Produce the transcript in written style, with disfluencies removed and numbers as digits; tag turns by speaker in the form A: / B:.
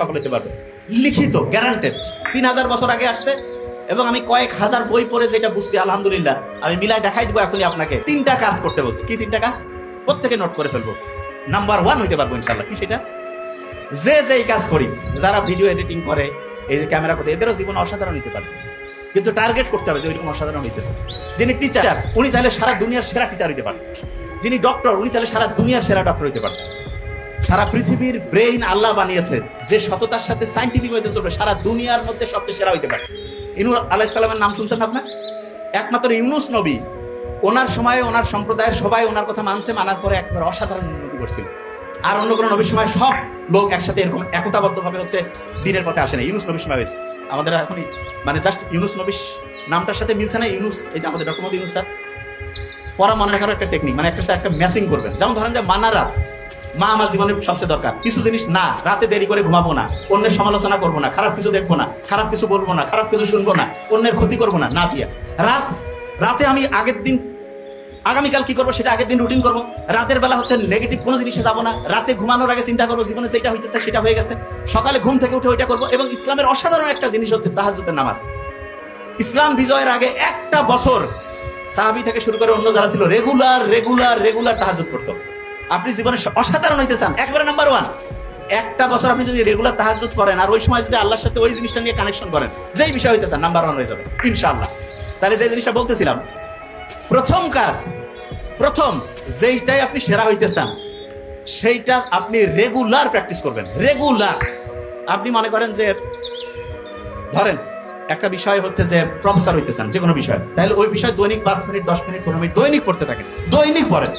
A: সফল হতে পারবে। লিখিত গ্যারান্টেড। 3000 বছর আগে আসছে এবং আমি কয়েক হাজার বই পড়ে যেটা বুঝছি, আলহামদুলিল্লাহ আমি মিলাই দেখাই দিব এখনই আপনাকে। 3টা কাজ করতে বলছি। কি 3টা কাজ? প্রত্যেকে নোট করে ফেলবো। নাম্বার 1 হইতে পারবো ইনশাল্লাহ। কি সেটা? যেই কাজ করি, যারা ভিডিও এডিটিং করে, এই যে ক্যামেরা করতে, এদেরও জীবন অসাধারণ হতে পারে, কিন্তু টার্গেট করতে হবে যে ওইরকম অসাধারণ হইতেছে। যিনি টিচার, উনি চাইলে সারা দুনিয়ার সেরা টিচার হইতে পারেন। যিনি ডক্টর, উনি চাইলে সারা দুনিয়ার সেরা ডক্টর হইতে পারেন। সারা পৃথিবীর ব্রেইন আল্লাহ বানিয়েছে যে সততার সাথে সাইন্টিফিক হইতে চলবে, সারা দুনিয়ার মধ্যে সবচেয়ে সেরা হইতে পারে। ইউনূস আলাইহিস সালামের নাম শুনছেন আপনার? একমাত্র ইউনূস নবী, ওনার সময়ে ওনার সম্প্রদায়ের সবাই ওনার কথা মানছে, মানার পরে একবার অসাধারণ উন্নতি করছিল। আর অন্য কোনো নবীর সময় সব লোক একসাথে এরকম একতাবদ্ধভাবে হচ্ছে দিনের পথে আসে না। ইউনূস নবীর সময় হয়েছে। আমাদের এখনই মানে জাস্ট ইউনূস নবীর নামটার সাথে মিলছে না। ইউনূস, এই যে আমাদের ডক্টর মোহাম্মদ ইউনূস স্যার, পড়া মনে রাখার একটা টেকনিক, মানে একটা সাথে একটা ম্যাচিং করবেন। যেমন ধরেন যে মানা রাত, মা আমার জীবনের সবচেয়ে দরকার। কিছু জিনিস না, রাতে দেরি করে ঘুমাবো না, অন্যের সমালোচনা করবো না, খারাপ কিছু দেখবো না, খারাপ কিছু বলবো না, খারাপ কিছু শুনবো না, অন্যের ক্ষতি করবো না, না দিয়া রাতে আমি আগের দিন আগামীকাল কি করবো সেটা আগের দিন রুটিন করবো। রাতের বেলা হচ্ছে নেগেটিভ কোনো জিনিসে যাবো না। রাতে ঘুমানোর আগে চিন্তা করবো জীবনে যেটা হইতেছে সেটা হয়ে গেছে, সকালে ঘুম থেকে উঠে ওইটা করবো। এবং ইসলামের অসাধারণ একটা জিনিস হচ্ছে তাহাজ্জুদের নামাজ। ইসলাম বিজয়ের আগে 1টা বছর সাহাবী থেকে শুরু করে অন্য যারা ছিল রেগুলার তাহাজ্জুদ করতো। আপনি জীবনে অসাধারণ হইতে চান, একবারে নাম্বার 1, 1টা বছর আপনি যদি রেগুলার তাহাজ্জুদ করেন আর ওই সময় যদি আল্লাহর সাথে ওই জিনিসটা নিয়ে কানেকশন করেন, যেই বিষয় হইতে চান, নাম্বার 1 হয়ে যাবে ইনশাআল্লাহ। তাহলে যে জিনিসটা বলতেছিলাম, প্রথম কাজ, প্রথম যেইটাই আপনি সেরা হইতে চান সেইটা আপনি রেগুলার প্র্যাকটিস করবেন। রেগুলার। আপনি মনে করেন যে ধরেন একটা বিষয় হচ্ছে যে প্রফেসর হইতে চান যে কোনো বিষয়, তাহলে ওই বিষয় দৈনিক 5 মিনিট 10 মিনিট 15 মিনিট দৈনিক পড়তে থাকেন, দৈনিক পড়েন।